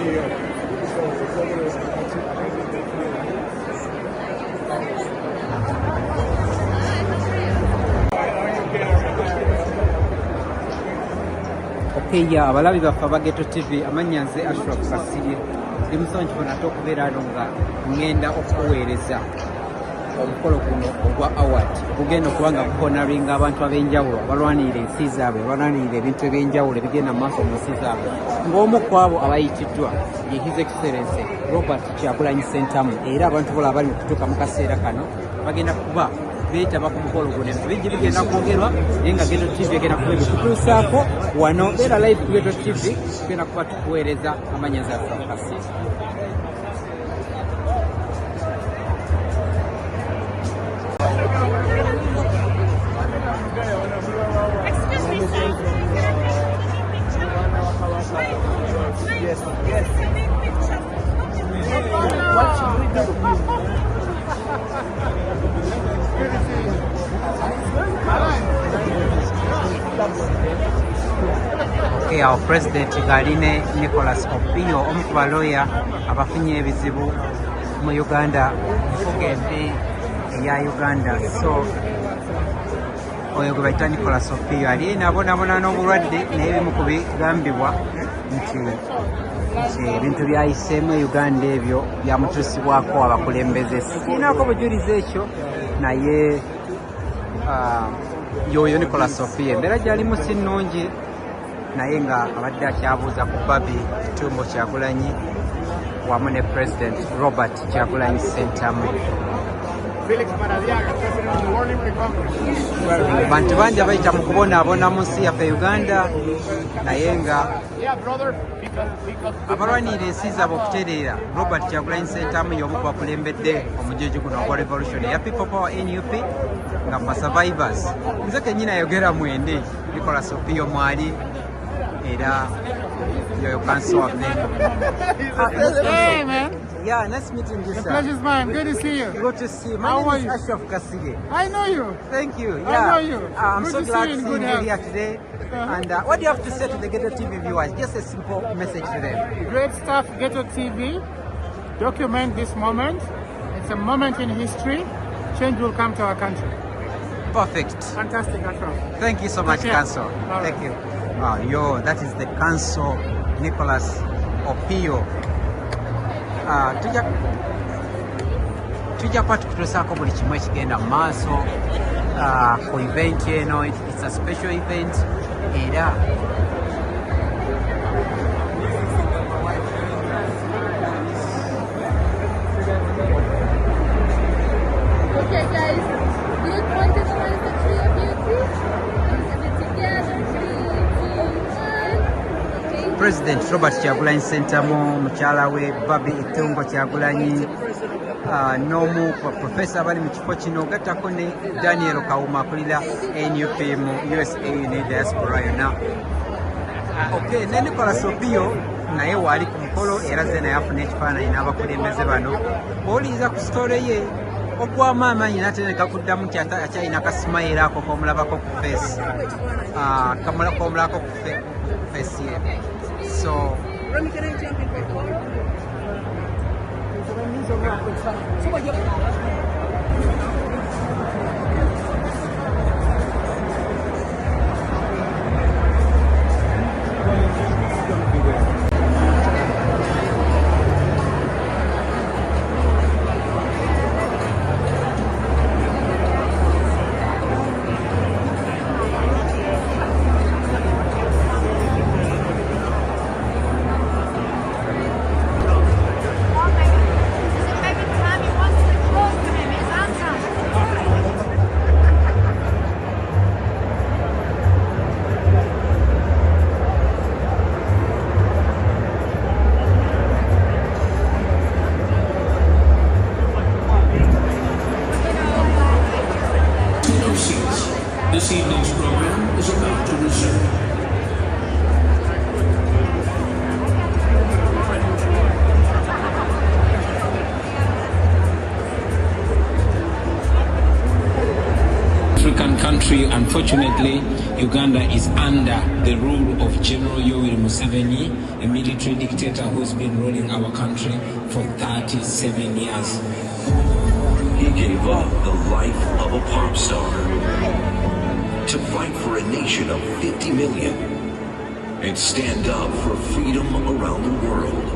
New York. Okay, yeah, abalabi baffe Abageto TV amannya nze Ashraf Kasirye ndi musanyufu nate okubeera ano nga ngenda okuweereza omukolo guno ogwa award ogugenda okuba nga guhonoringa abantu ab'enjawulo abalwanirira ensi zaabwe abalwanirira ebintu eby'enjawulo ebigenda mu maaso mu nsi zaabwe ng'omu ku abo abayitiddwa ye His Excellency Robert Kyagulanyi Ssentamu era abantu bola abali mu kutuuka mu kaseera kano bagenda kuba beetaba ku mukolo guno ebintu bingi bigenda kwongerwa naye nga Geto TV egenda kuba ebikutuusaako wano beera live ku Geto TV tugenda kuba tukuweereza amannya za Kasirye. Yes, yes. What should we do? Good to see you. Okay, our President Galine Nicholas Opio omu ku baloya abafunye ebizibu mu Uganda enfuga embi eya Uganda. So oyo gwe bayita Nicholas Opio ali nabonabona n'obulwadde naye ebimu ku bigambibwa nti ebintu byayiseemu Uganda ebyo byamutuusibwako abakulembeze. Sinaako bujulizi ekyo naye yoyo Nicholas Opio embeera gy'alimu si nnungi naye nga abadde akyabuuza ku Bobi Kyagulanyi wamu ne President Robert Kyagulanyi Ssentamu. Bantu bangi abayita mu kubonaabona mu nsi yaffe Uganda naye nga abalwanirira ensi zaabwe okutereera Robert Kyagulanyi Ssentamu y'omu ku bakulembedde omujeju guno ogwa revolution eya People Power NUP nga mu survivors. Nze kennyini ayogera mwende Nicholas Opio mwali era yoyo council of them. Hey man. Yeah, nice meeting you, sir. The pleasure's mine. Good to see you. Good to see you. How My are name you? is Ashraf Kasirye. I know you. Thank you. I Yeah. know you. I'm Good so to see glad you to in see good you health. here today. Uh-huh. And what do you have to say to the Geto TV viewers? Just a simple message to them. Great stuff, Geto TV. Document this moment. It's a moment in history. Change will come to our country. Perfect. Fantastic, Ashraf. Thank you so much, care. Council. All right. Thank you. That is the Council, Nicholas Opio. Tujja kuba tukutuusaako buli kimu ekigenda mu maaso ku event eno. It's a special event era Okay, guys, do you want to find the tree of beauty? Give it together. 3, 2, 1. Okay. President Robert Kyagulanyi Ssentamu, mukyala we Bobi Kyagulanyi, n'omu ku profesa abali mu kifo kino gattako ne Daniel Kawuma akulira NUP mu USA ne diaspora yonna. Okay, ne Nicholas Opio naye waali ku mukolo era ze naye afuna ekifaananyi n'abakulembeze bano. Bw'oliyiza ku sitole ye ogwamu amaanyi n'atereka kuddamu nti akyalina akasimayiro ako komulabako ku face, komulabako ku face ye. So country, unfortunately, Uganda is under the rule of General Yoweri Museveni, a military dictator who's been ruling our country for 37 years. He gave up the life of a pop star to fight for a nation of 50 million and stand up for freedom around the world.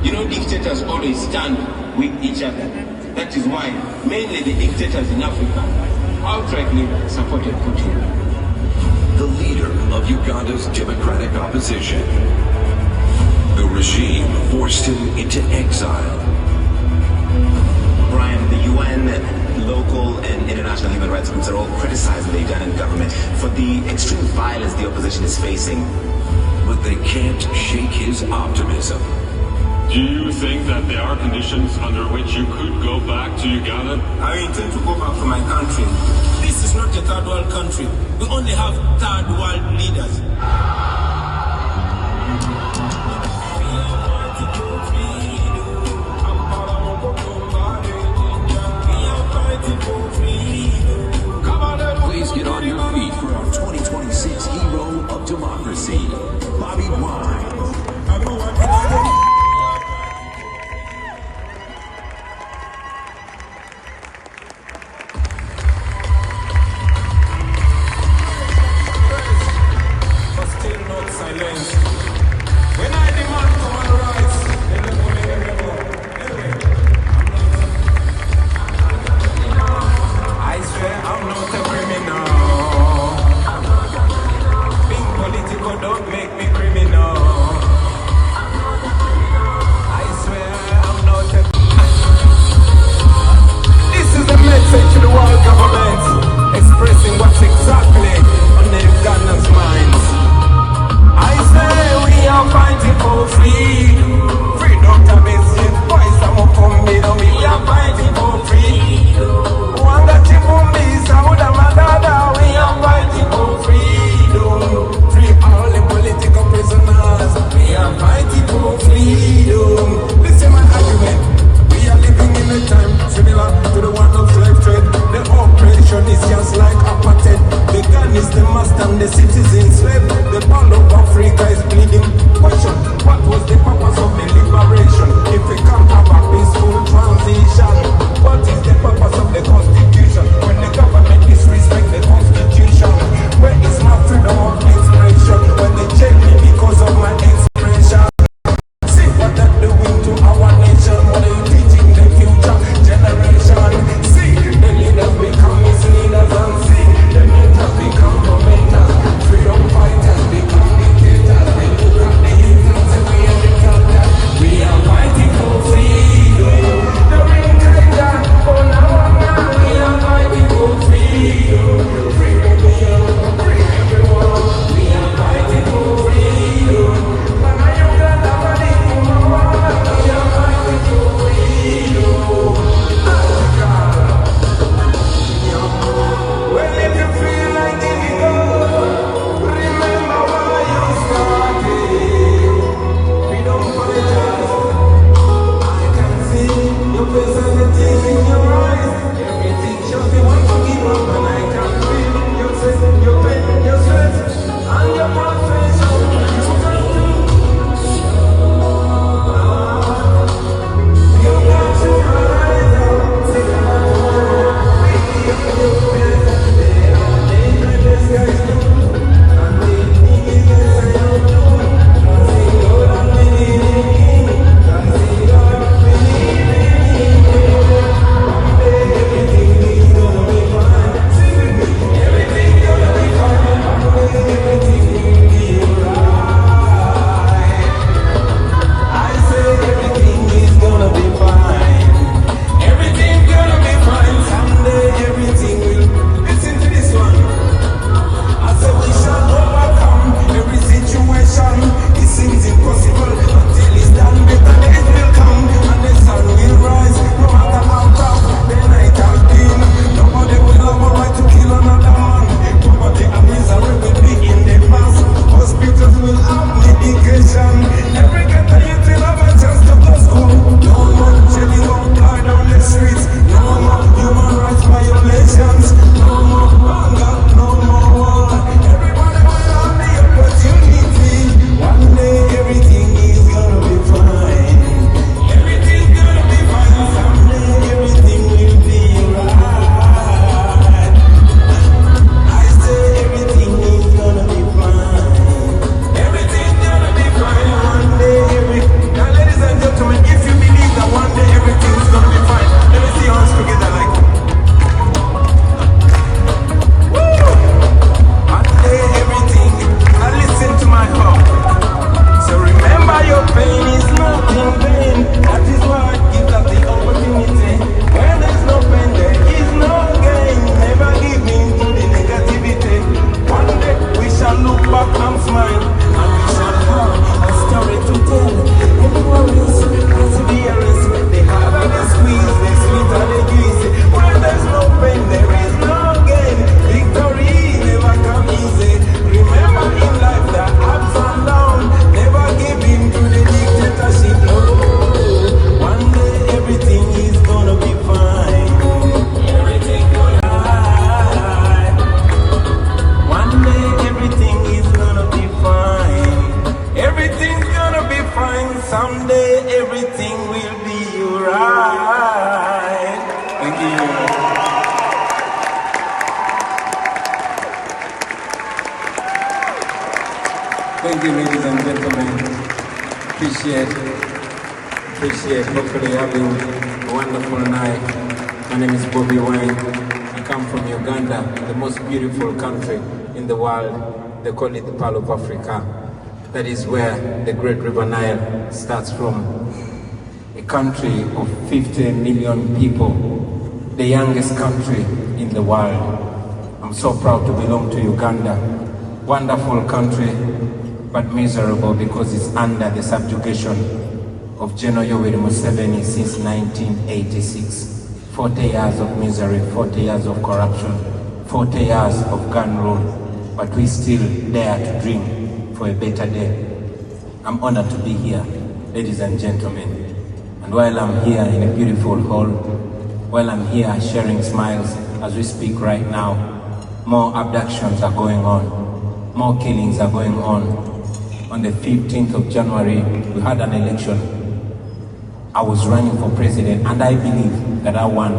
You know, dictators always stand with each other. That is why mainly the dictators in Africa outrightly supported Putin. The leader of Uganda's democratic opposition. The regime forced him into exile. Brian, the UN, local and international human rights groups are all criticizing the Ugandan government for the extreme violence the opposition is facing. But they can't shake his optimism. Do you think that there are conditions under which you could go back to Uganda? I intend to go back to my country. This is not a third world country. We only have third world leaders. Please get on your feet for our 2026 hero of democracy, Bobi Wine. But still no someday everything will be alright. Thank you. Thank you, ladies and gentlemen. Appreciate. Hopefully having a wonderful night. My name is Bobi Wine. I come from Uganda, the most beautiful country in the world. They call it the Pearl of Africa. That is where the Great River Nile starts from. A country of 50 million people, the youngest country in the world. I'm so proud to belong to Uganda. Wonderful country, but miserable because it's under the subjugation of General Yoweri Museveni since 1986. 40 years of misery, 40 years of corruption, 40 years of gun rule, but we still dare to dream for a better day. I'm honored to be here, ladies and gentlemen. And while I'm here in a beautiful hall, while I'm here sharing smiles as we speak right now, more abductions are going on, more killings are going on. On the 15th of January, we had an election. I was running for president and I believe that I won.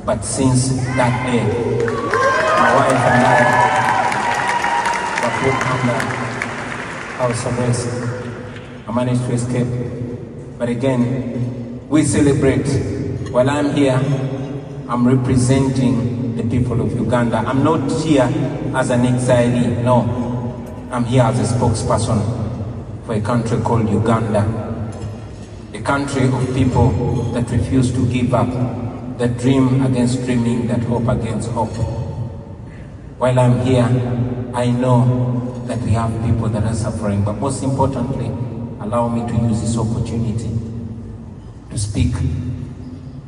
But since that day, my wife and I were put under house arrest. I managed to escape. But again, we celebrate. While I'm here, I'm representing the people of Uganda. I'm not here as an exilee, no. I'm here as a spokesperson for a country called Uganda. A country of people that refuse to give up, that dream against dreaming, that hope against hope. While I'm here, I know that we have people that are suffering, but most importantly, allow me to use this opportunity to speak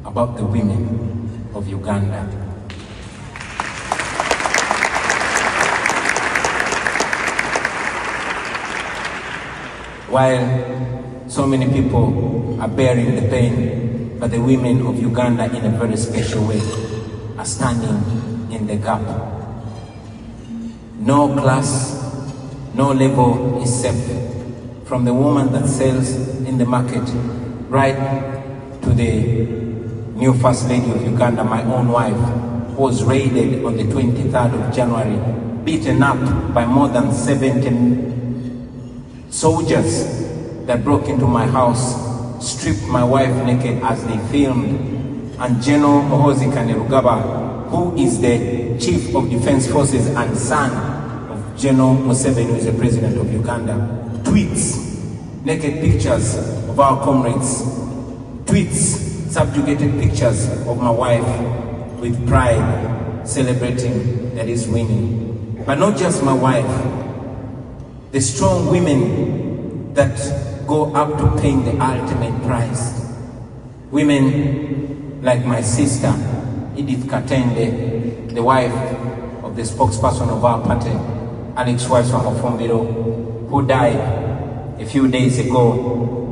about the women of Uganda. While so many people are bearing the pain, but the women of Uganda in a very special way are standing in the gap. No class, no level is safe. From the woman that sells in the market, right to the new First Lady of Uganda, my own wife, was raided on the 23rd of January, beaten up by more than 70 soldiers that broke into my house, stripped my wife naked as they filmed. And General Muhoozi Kainerugaba, who is the Chief of Defense Forces and son of General Museveni, who is the President of Uganda, tweets naked pictures of our comrades, tweets subjugated pictures of my wife with pride, celebrating that is winning. But not just my wife, the strong women that go up to paying the ultimate price. Women like my sister, Edith Katende, the wife of the spokesperson of our party, Alex Waiswamofumbiro, who died a few days ago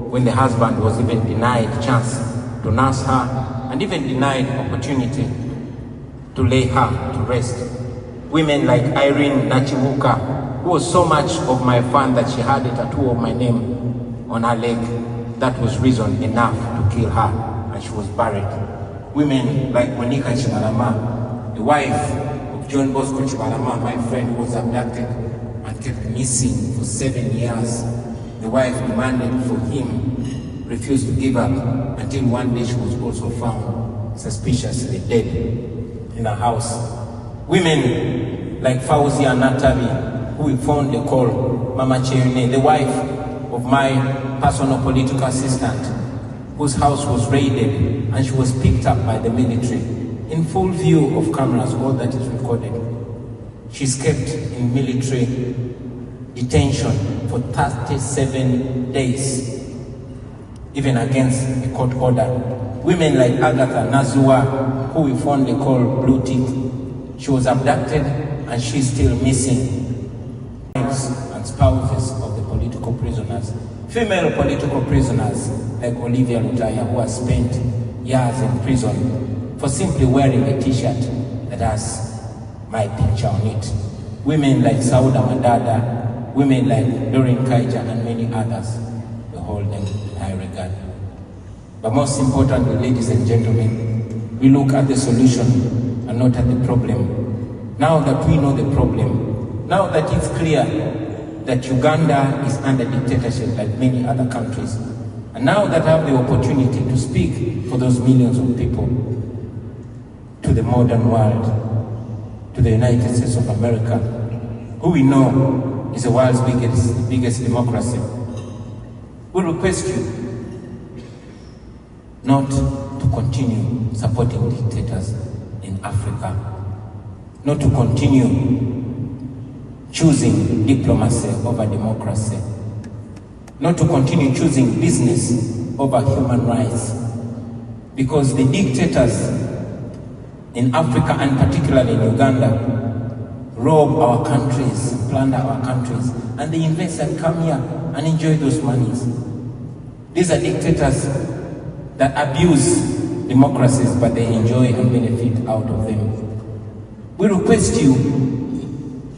when the husband was even denied chance to nurse her and even denied opportunity to lay her to rest. Women like Irene Nachibuka, who was so much of my fan that she had a tattoo of my name on her leg. That was reason enough to kill her, and she was buried. Women like Monica Chibalama, the wife of John Bosco Chibalama, my friend, who was abducted and kept missing for 7 years. The wife demanded for him, refused to give up, until one day she was also found suspiciously dead in her house. Women like Fauzia Natabi, who we found the call, Mama Cheune, the wife of my personal political assistant, whose house was raided and she was picked up by the military in full view of cameras, all that is recorded. She's kept in military detention for 37 days, even against a court order. Women like Agatha Nazua, who we fondly call Blue Tick, she was abducted and she's still missing. Wives and spouses of the political prisoners. Female political prisoners like Olivia Lutaya, who has spent years in prison for simply wearing a t-shirt that has my picture on it. Women like Sauda Madada, women like Doreen Kaija and many others. The hold them in high regard. But most importantly, ladies and gentlemen, we look at the solution and not at the problem. Now that we know the problem, now that it's clear that Uganda is under dictatorship like many other countries, and now that I have the opportunity to speak for those millions of people to the modern world, to the United States of America, who we know is the world's biggest democracy, we request you not to continue supporting dictators in Africa, not to continue choosing diplomacy over democracy, not to continue choosing business over human rights, because the dictators in Africa and particularly in Uganda rob our countries, plunder our countries, and they invest and come here and enjoy those monies. These are dictators that abuse democracies, but they enjoy and benefit out of them. We request you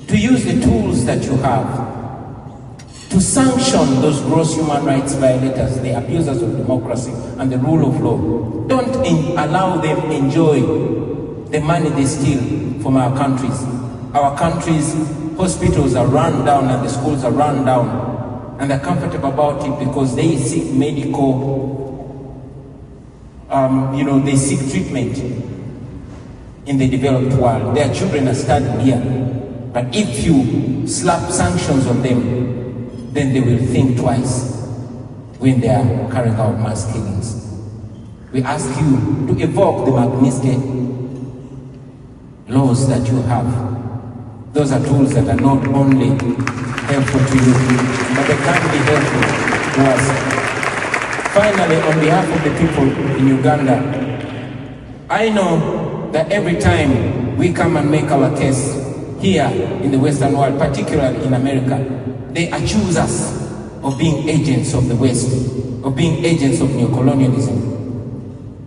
to use the tools that you have to sanction those gross human rights violators, the abusers of democracy and the rule of law. Don't allow them enjoy the money they steal from our countries. Our countries' hospitals are run down and the schools are run down, and they're comfortable about it because they seek medical, they seek treatment in the developed world. Their children are studying here. But if you slap sanctions on them, then they will think twice when they are carrying out mass killings. We ask you to evoke the Magnitsky laws that you have. Those are tools that are not only helpful to you, but they can be helpful to us. Finally, on behalf of the people in Uganda, I know that every time we come and make our case here in the Western world, particularly in America, they accuse us of being agents of the West, of being agents of neocolonialism.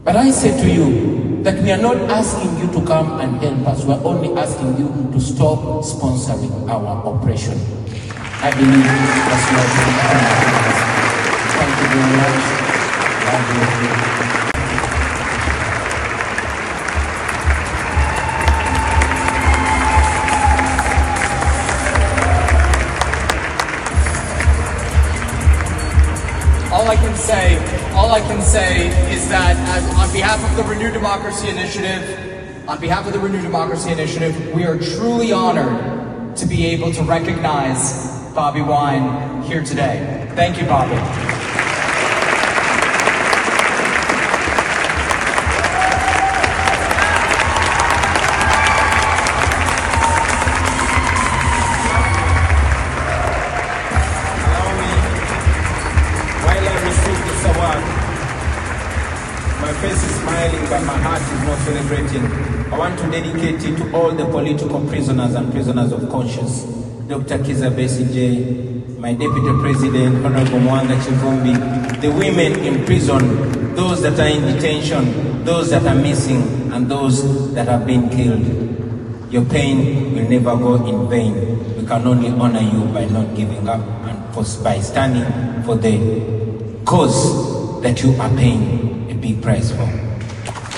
But I say to you that we are not asking you to come and help us. We are only asking you to stop sponsoring our oppression. I believe that's what we are. Thank you very much. Love you. All I can say is that on behalf of the Renew Democracy Initiative, we are truly honored to be able to recognize Bobi Wine here today. Thank you, Bobi. But my heart is not celebrating. I want to dedicate it to all the political prisoners and prisoners of conscience. Dr. Kizza Besigye, my Deputy President, Honorable Mwanga Chivumbi, the women in prison, those that are in detention, those that are missing, and those that have been killed. Your pain will never go in vain. We can only honor you by not giving up and by standing for the cause that you are paying a big price for.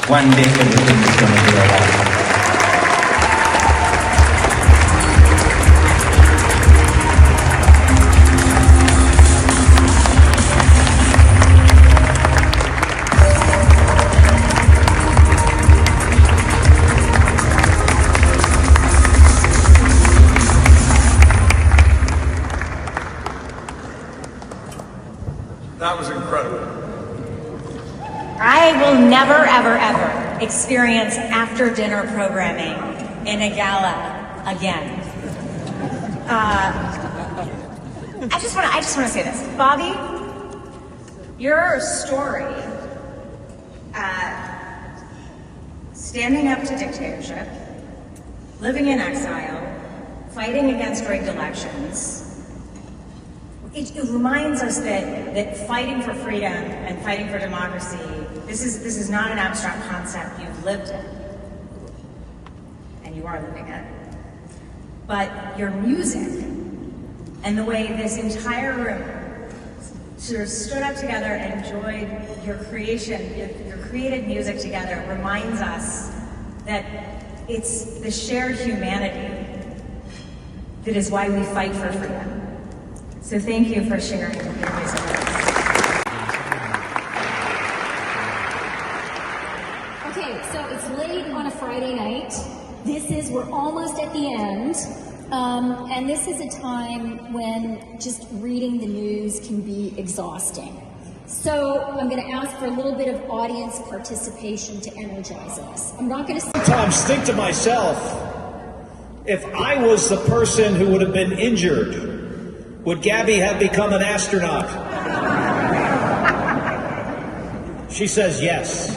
One day everything is going to be alright. That was incredible. I will never, ever, ever experience after-dinner programming in a gala again. I just want to say this, Bobi. Your story, standing up to dictatorship, living in exile, fighting against rigged elections. It reminds us that fighting for freedom and fighting for democracy, this is not an abstract concept. You've lived it, and you are living it. But your music and the way this entire room sort of stood up together and enjoyed your creation, your created music together reminds us that it's the shared humanity that is why we fight for freedom. So thank you for sharing your music with us. Okay, so it's late on a Friday night. We're almost at the end. And this is a time when just reading the news can be exhausting. So I'm going to ask for a little bit of audience participation to energize us. I'm not going to sometimes think to myself, if I was the person who would have been injured, would Gabby have become an astronaut? She says yes.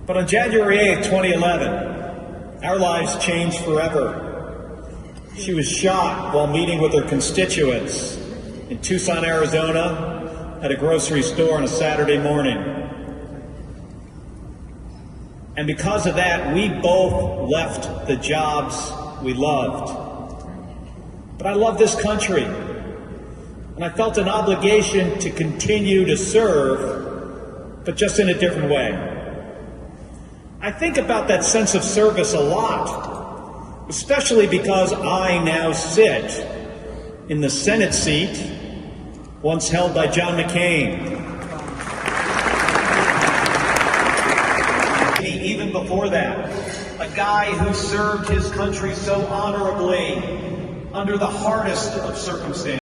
But on January 8th, 2011, our lives changed forever. She was shot while meeting with her constituents in Tucson, Arizona, at a grocery store on a Saturday morning. And because of that, we both left the jobs we loved. But I love this country, and I felt an obligation to continue to serve, but just in a different way. I think about that sense of service a lot, especially because I now sit in the Senate seat once held by John McCain. Even before that, a guy who served his country so honorably under the hardest of circumstances.